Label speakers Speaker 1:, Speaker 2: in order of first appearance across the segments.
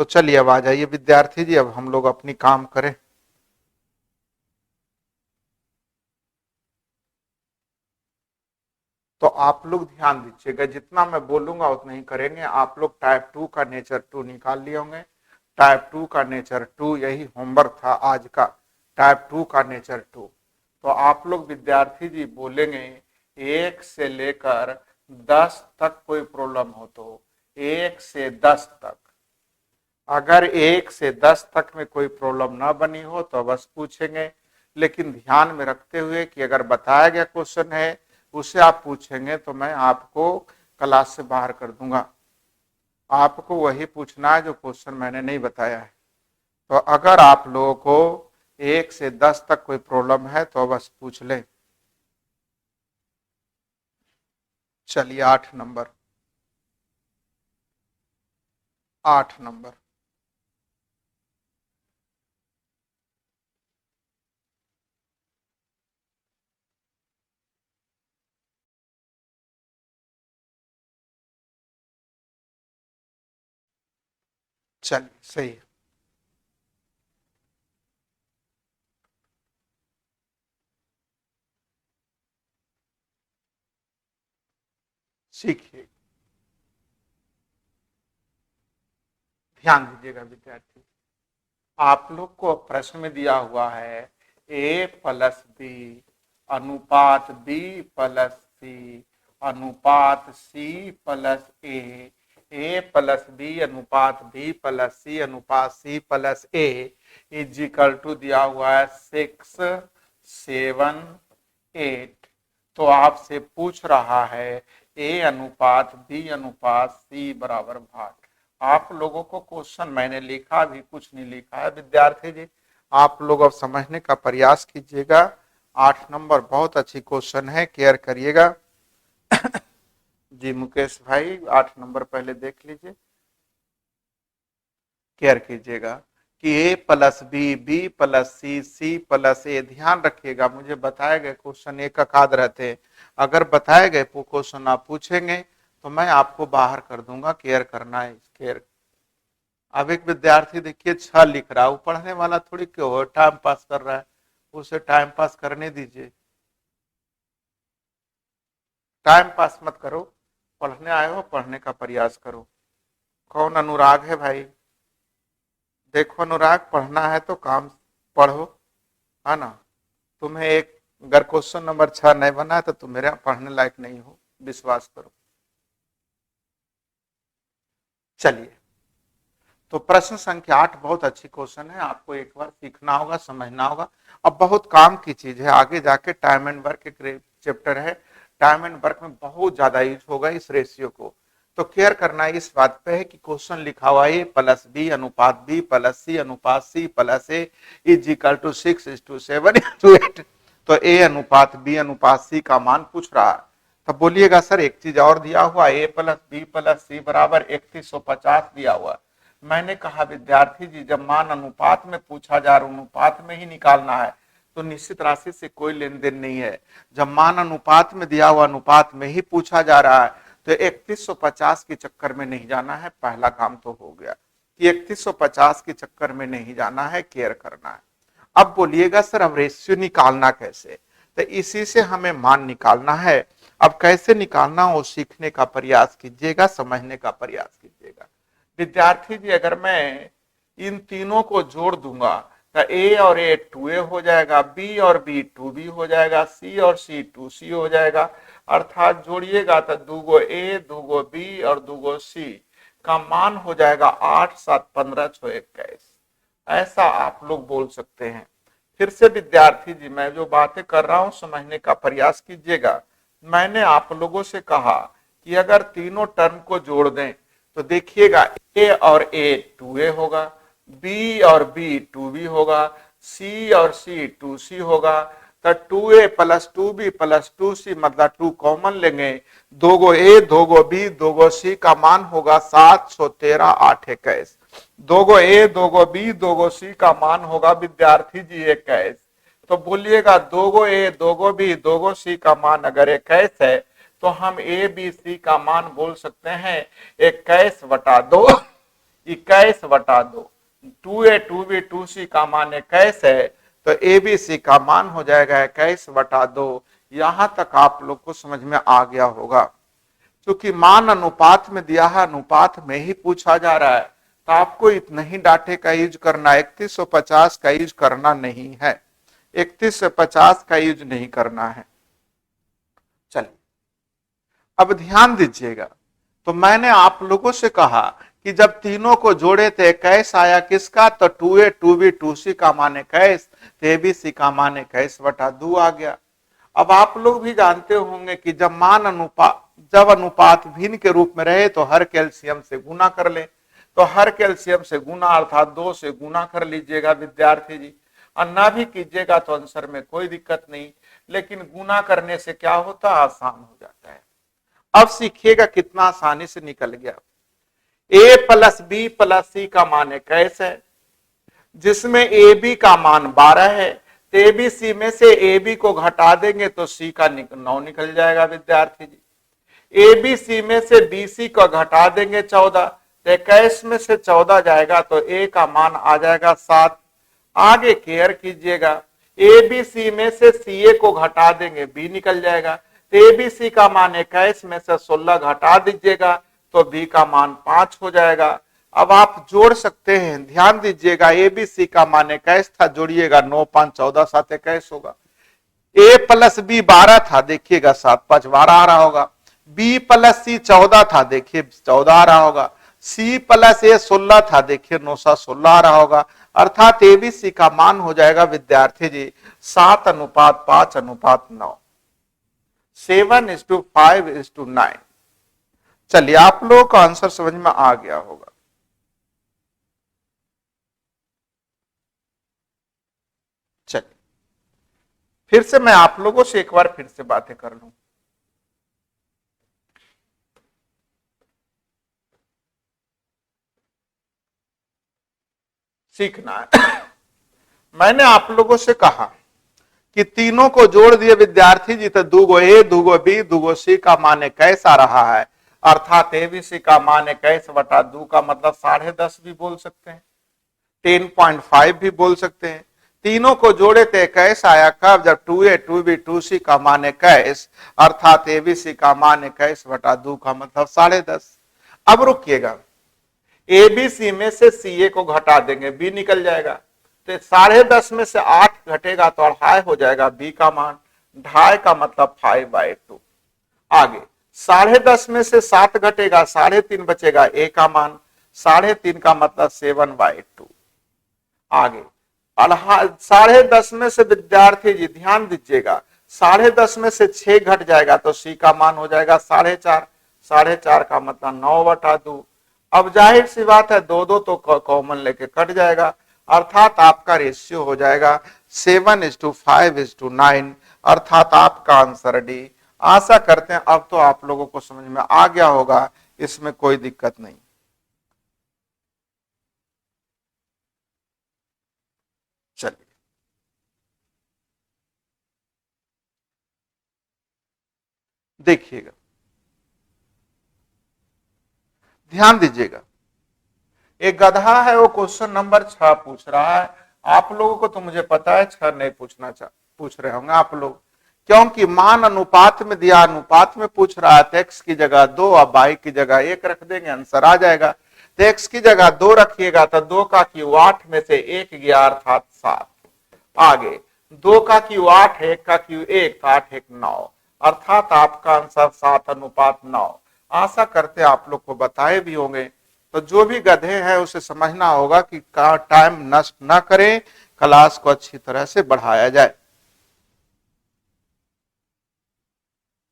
Speaker 1: तो चलिए अब आ जाइए विद्यार्थी जी, अब हम लोग अपनी काम करें। तो आप लोग ध्यान दीजिएगा, जितना मैं बोलूंगा उतना ही करेंगे। आप लोग टाइप 2 का नेचर 2 निकाल लिए होंगे। टाइप 2 का नेचर 2 यही होमवर्क था आज का, टाइप 2 का नेचर 2। तो आप लोग विद्यार्थी जी बोलेंगे 1 से लेकर 10 तक कोई प्रॉब्लम हो तो 1 से 10 तक। अगर 1 से 10 तक में कोई प्रॉब्लम ना बनी हो तो बस पूछेंगे, लेकिन ध्यान में रखते हुए कि अगर बताया गया क्वेश्चन है उसे आप पूछेंगे तो मैं आपको क्लास से बाहर कर दूंगा। आपको वही पूछना है जो क्वेश्चन मैंने नहीं बताया है। तो अगर आप लोगों को 1 से 10 तक कोई प्रॉब्लम है तो बस पूछ लें। चलिए 8 नंबर, 8 नंबर। चलिए सही है। सीखिए, ध्यान दीजिएगा विद्यार्थी। आप लोग को प्रश्न में दिया हुआ है ए प्लस बी अनुपात बी प्लस सी अनुपात C plus A plus B अनुपात बी प्लस सी अनुपात C plus A is equal to दिया हुआ है 6, 7, 8। तो आपसे पूछ रहा है ए अनुपात बी अनुपात सी बराबर भाग। आप लोगों को क्वेश्चन मैंने लिखा भी कुछ नहीं लिखा है विद्यार्थी जी, आप लोग अब समझने का प्रयास कीजिएगा। 8 नंबर बहुत अच्छी क्वेश्चन है, केयर करिएगा। जी मुकेश भाई 8 नंबर पहले देख लीजिए, केयर कीजिएगा कि ए प्लस बी बी प्लस सी सी प्लस ए। ध्यान रखिएगा, मुझे बताए गए क्वेश्चन एक अकाद रहते हैं। अगर बताए गए क्वेश्चन आप पूछेंगे तो मैं आपको बाहर कर दूंगा, केयर करना है, केयर। अब एक विद्यार्थी देखिए 6 लिख रहा है, वो पढ़ने वाला थोड़ी क्यों हो, टाइम पास कर रहा है, उसे टाइम पास करने दीजिए। टाइम पास मत करो, पढ़ने आए हो पढ़ने का प्रयास करो। कौन अनुराग है भाई? देखो अनुराग, पढ़ना है तो काम पढ़ो, है ना। तुम्हें एक अगर क्वेश्चन नंबर 6 नहीं बना है तो तुम मेरे पढ़ने लायक नहीं हो, विश्वास करो। चलिए, तो प्रश्न संख्या 8 बहुत अच्छी क्वेश्चन है, आपको एक बार सीखना होगा, समझना होगा। अब बहुत काम की चीज है, आगे जाके टाइम एंड वर्क एक चैप्टर है, टाइम एंड वर्क में बहुत ज्यादा यूज होगा इस रेशियो को। तो केयर करना है इस बात पे है कि क्वेश्चन लिखा हुआ है ए प्लस बी अनुपात बी प्लस सी अनुपात C plus A is equal to 6:7:8। तो ए अनुपात बी अनुपात सी का मान पूछ रहा है। तब बोलिएगा सर एक चीज और दिया हुआ, ए प्लस बी प्लस सी बराबर 3150 दिया हुआ। मैंने कहा विद्यार्थी जी जब मान अनुपात में पूछा जा रहा, अनुपात में ही निकालना है तो निश्चित राशि से कोई लेन देन नहीं है। जब मान अनुपात में दिया हुआ अनुपात में ही पूछा जा रहा है तो 3150 के चक्कर में नहीं जाना है, पहला काम तो हो गया कि 3150 के चक्कर में नहीं जाना है, केयर करना है। अब बोलिएगा सर अब रेशियो निकालना कैसे, तो इसी से हमें मान निकालना है। अब कैसे निकालना हो सीखने का प्रयास कीजिएगा, समझने का प्रयास कीजिएगा। विद्यार्थी जी अगर मैं इन तीनों को जोड़ दूंगा तो ए और ए 2a हो जाएगा, बी और बी 2b हो जाएगा, सी और सी 2c हो जाएगा। अर्थात जोड़िएगा तो 2 ए 2 बी और 2 सी का मान हो जाएगा 8 7 15 6 21। ऐसा आप लोग बोल सकते हैं। फिर से विद्यार्थी जी मैं जो बातें कर रहा हूं समझने का प्रयास कीजिएगा। मैंने आप लोगों से कहा कि अगर तीनों टर्म को जोड़ दें तो देखिएगा ए और ए 2a होगा, बी और बी 2b होगा, सी और सी 2c होगा। तो 2a plus 2b plus 2c मतलब 2 कॉमन लेंगे, 2 ए 2 बी 2 सी का मान होगा 713 8 21। 2 ए 2 बी 2 सी का मान होगा विद्यार्थी जी 21। तो बोलिएगा 2 ए 2 बी 2 सी का मान अगर 21 है तो हम ए बी सी का मान बोल सकते हैं 21/2 21/2। 2a 2b 2c का मान 21 है, तो ABC का मान हो जाएगा 21/2। यहां तक आप लोग को समझ में आ गया होगा। क्योंकि मान अनुपात में दिया है, अनुपात में ही पूछा जा रहा है, तो आपको इतना ही डाटे का यूज करना, 3150 का यूज करना नहीं है, 3150 का यूज नहीं करना है। चलिए अब ध्यान दीजिएगा, तो मैंने आप लोगों से कहा कि जब तीनों को जोड़े थे 21 आया किसका, तो 2a 2b 2c का मान 21, तो ABC का मान 21/2 आ गया। अब आप लोग भी जानते होंगे कि जब अनुपात भिन्न के रूप में रहे तो हर कैल्शियम से गुना कर ले, तो हर कैल्शियम से गुना अर्थात 2 से गुना कर लीजिएगा विद्यार्थी जी, और ना भी कीजिएगा तो आंसर में कोई दिक्कत नहीं, लेकिन गुना करने से क्या होता है, आसान हो जाता है। अब सीखिएगा कितना आसानी से निकल गया। a + b + c का मान 21 है, जिसमें AB का मान 12 है, तो ABC में से AB को घटा देंगे तो C का 9 निकल जाएगा विद्यार्थी जी। ABC में से BC को घटा देंगे 14, तो 21 में से 14 जाएगा तो A का मान आ जाएगा 7। आगे केयर कीजिएगा, ABC में से CA को घटा देंगे B निकल जाएगा, तो ABC का मान 21 में से 16 घटा दीजिएगा तो B का मान 5 हो जाएगा। अब आप जोड़ सकते हैं, ध्यान दीजिएगा, ABC का मान 21 था, जोड़िएगा 9 5 14 7 21 होगा। A + B 12 था, देखिएगा 7 5 12 आ रहा होगा। B + C 14 था, देखिए 14 आ रहा होगा। C + A 16 था, देखिए 9 7 16 आ रहा होगा। अर्थात ABC का मान हो जाएगा विद्यार्थी जी 7:5:9, 7:5:9। चलिए आप लोगों का आंसर समझ में आ गया होगा। चलिए फिर से मैं आप लोगों से एक बार फिर से बातें कर लूं। सीखना है। मैंने आप लोगों से कहा कि तीनों को जोड़ दिए विद्यार्थी जी, तो 2 A 2 B 2 C का मान 21 आ रहा है, अर्थात ABC का मान 21/2 का मतलब 10.5 भी बोल सकते हैं, 10.5 भी बोल सकते हैं। तीनों को जोड़े तो 21 आया, कब, जब 2A 2B 2C का मान 21, अर्थात ABC का मान 21/2 का मतलब 10.5। अब रुकिएगा, ABC में से CA को घटा देंगे, B निकल जाएगा, तो 10.5 में से 8 घटेगा तो 2.5 हो जाएगा B का मान, 2.5 का मतलब 5/2। आगे 10.5 में से 7 घटेगा, 3.5 बचेगा A का मान, 3.5 का मतलब 7/2। आगे 10.5 में से विद्यार्थी जी ध्यान दीजिएगा, 10.5 में से 6 घट जाएगा तो C का मान हो जाएगा 4.5, 4.5 का मतलब 9/2। अब जाहिर सी बात है 2 तो कॉमन लेके कट जाएगा, अर्थात आपका रेशियो हो जाएगा 7:5:9, अर्थात आपका आंसर डी। आशा करते हैं अब तो आप लोगों को समझ में आ गया होगा, इसमें कोई दिक्कत नहीं। चलिए देखिएगा, ध्यान दीजिएगा, एक गधा है, वो क्वेश्चन नंबर 6 पूछ रहा है। आप लोगों को तो मुझे पता है 6 नहीं पूछ रहे होंगे आप लोग, क्योंकि मान अनुपात में दिया, अनुपात में पूछ रहा है, तो x की जगह 2 और y की जगह 1 रख देंगे, आंसर आ जाएगा। तो x की जगह 2 रखिएगा तो 2 का क्यू 8 में से 1 गया, अर्थात 7। आगे 2 का क्यू 8 है, 1 का क्यू 1, 8 1 9, अर्थात आपका आंसर 7:9। आशा करते आप लोग को बताए भी होंगे, तो जो भी गधे हैं उसे समझना होगा कि टाइम नष्ट ना करें, क्लास को अच्छी तरह से बढ़ाया जाए।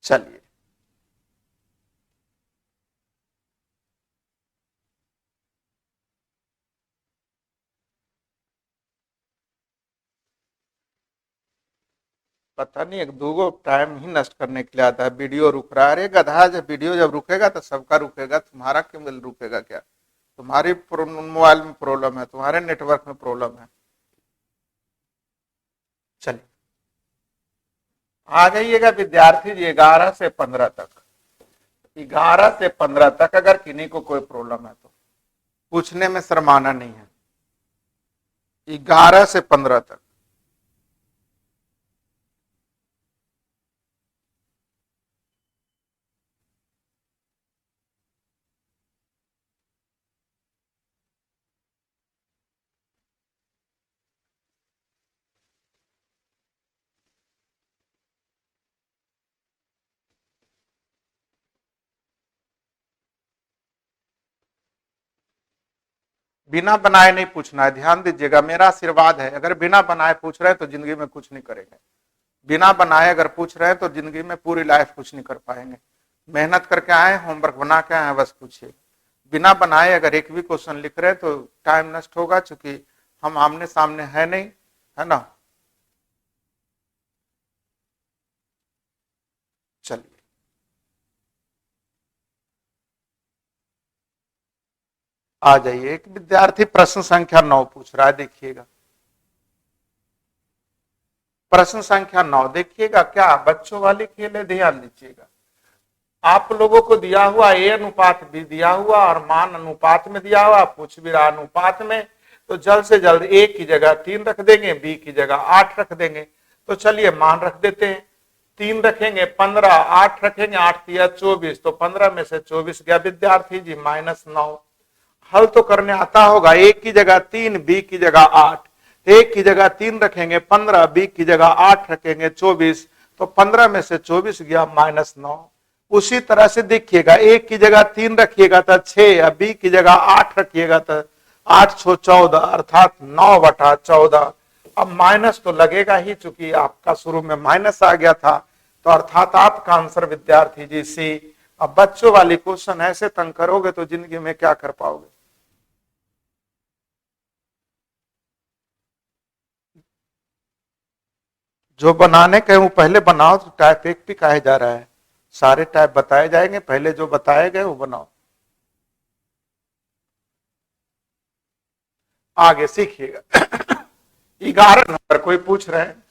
Speaker 1: चलिए पता नहीं एक दूगो टाइम ही नष्ट करने के लिए आता है, वीडियो रुक रहा है। अरे गधा, जब वीडियो जब रुकेगा तो सबका रुकेगा, तुम्हारा क्यों रुकेगा? क्या तुम्हारी मोबाइल में प्रॉब्लम है, तुम्हारे नेटवर्क में प्रॉब्लम है? चलिए आ जाइएगा विद्यार्थी जी 11 से 15 तक, 11 से 15 तक अगर किन्हीं को कोई प्रॉब्लम है तो पूछने में शर्माना नहीं है। 11 से 15 तक। बिना बनाए नहीं पूछना है, ध्यान दीजिएगा, मेरा आशीर्वाद है। अगर बिना बनाए पूछ रहे हैं तो जिंदगी में कुछ नहीं करेंगे। बिना बनाए अगर पूछ रहे हैं तो जिंदगी में पूरी लाइफ कुछ नहीं कर पाएंगे। मेहनत करके आए, होमवर्क बना के आए, बस पूछिए। बिना बनाए अगर एक भी क्वेश्चन लिख रहे हैं तो टाइम नष्ट होगा, चूंकि हम आमने सामने है नहीं, है ना। चलिए, आ जाइए। एक विद्यार्थी प्रश्न संख्या 9 पूछ रहा है, देखिएगा। प्रश्न संख्या 9 देखिएगा, क्या बच्चों वाली खेल है, ध्यान दीजिएगा। आप लोगों को दिया हुआ ए अनुपात भी दिया हुआ और मान अनुपात में दिया हुआ, पूछ भी रहा अनुपात में। तो जल्द से जल्द ए की जगह 3 रख देंगे, बी की जगह 8 रख देंगे। तो चलिए मान रख देते हैं। 3 रखेंगे 15, 8 रखेंगे 8 तिया 24, तो 15 में से 24 गया विद्यार्थी जी -9। हल तो करने आता होगा। ए की जगह 3, बी की जगह 8। ए की जगह 3 रखेंगे 15, बी की जगह 8 रखेंगे 24, तो 15 में से 24 गया -9। उसी तरह से देखिएगा, ए की जगह 3 रखिएगा तो 6, या बी की जगह 8 रखिएगा तो 8 6 14, अर्थात 9/14। अब माइनस तो लगेगा ही, चूंकि आपका शुरू में माइनस आ गया था, तो अर्थात आपका आंसर विद्यार्थी जी सी। अब बच्चों वाली क्वेश्चन ऐसे तंग करोगे तो जिंदगी में क्या कर पाओगे। जो बनाने के वो पहले बनाओ, तो टाइप एक भी कहे जा रहा है। सारे टाइप बताए जाएंगे, पहले जो बताए गए वो बनाओ। आगे सीखिएगा। 11 नंबर कोई पूछ रहे हैं,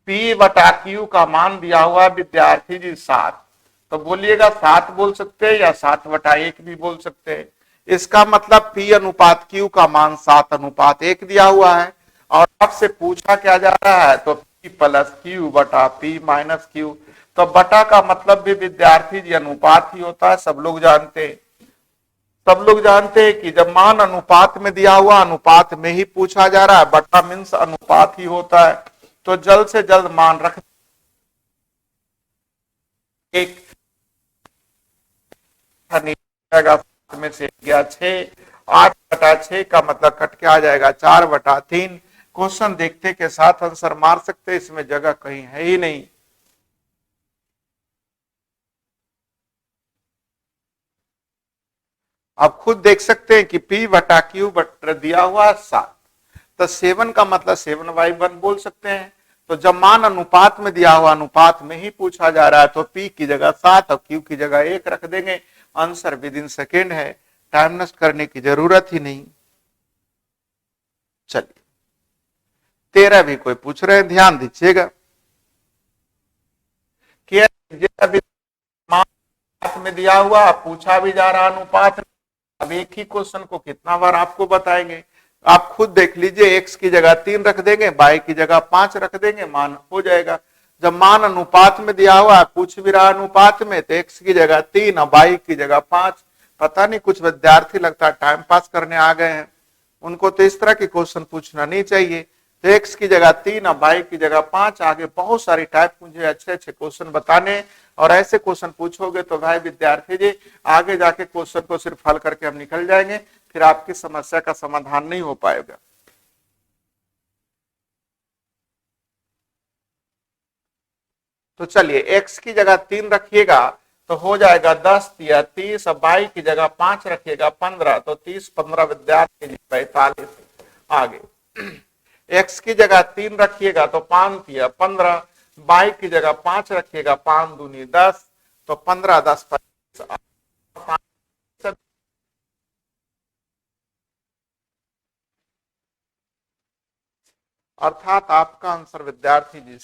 Speaker 1: P/Q का मान दिया हुआ विद्यार्थी जी 7। तो बोलिएगा 7 बोल सकते हैं या 7/1 भी बोल सकते हैं। इसका मतलब P/Q का मान 7/1 दिया हुआ है। और आपसे पूछा क्या जा रहा है, तो P+Q/P-Q। तो बटा का मतलब भी विद्यार्थी जी अनुपात ही होता है, सब लोग जानते हैं। सब लोग जानते हैं कि जब मान अनुपात में दिया हुआ, अनुपात में ही पूछा जा रहा है, बटा मीन्स अनुपात ही होता है। तो जल्द से जल्द मान रख एक में से गया 6, 8/6 का मतलब कट के आ जाएगा 4/3। क्वेश्चन देखते के साथ आंसर मार सकते, इसमें जगह कहीं है ही नहीं। आप खुद देख सकते हैं कि P/Q दिया हुआ 7, तो 7 का मतलब 7/1 बोल सकते हैं। तो जब मान अनुपात में दिया हुआ, अनुपात में ही पूछा जा रहा है, तो P की जगह 7 और Q की जगह 1 रख देंगे। आंसर विद इन सेकेंड है, टाइम नष्ट करने की जरूरत ही नहीं। चलिए, 13 भी कोई पूछ रहे हैं, ध्यान दीजिएगा। अनुपात में दिया हुआ, पूछा भी जा रहा अनुपात। अब एक ही क्वेश्चन को कितना बार आपको बताएंगे। आप खुद देख लीजिए, x की जगह 3 रख देंगे, y की जगह 5 रख देंगे, मान हो जाएगा। जब मान अनुपात में दिया हुआ, पूछ भी रहा अनुपात में, तो x की जगह 3 और y की जगह 5। पता नहीं कुछ विद्यार्थी लगता है टाइम पास करने आ गए हैं, उनको तो इस तरह के क्वेश्चन पूछना नहीं चाहिए। तो x की जगह 3 और y की जगह 5, आगे बहुत सारी टाइप मुझे अच्छे अच्छे क्वेश्चन बताने। और ऐसे क्वेश्चन पूछोगे तो भाई विद्यार्थी जी, आगे जाके क्वेश्चन को सिर्फ हल करके हम निकल जाएंगे, फिर आपकी समस्या का समाधान नहीं हो पाएगा। तो चलिए, x की जगह 3 रखिएगा तो हो जाएगा 10 या 30, और y की जगह 5 रखिएगा 15, तो 30 15 विद्यार्थी 45। आगे x की जगह 3 रखिएगा तो 5 या 15, y की जगह 5 रखिएगा 5 दूनी 10, तो 15 10 25। अर्थात आपका आंसर विद्यार्थी जी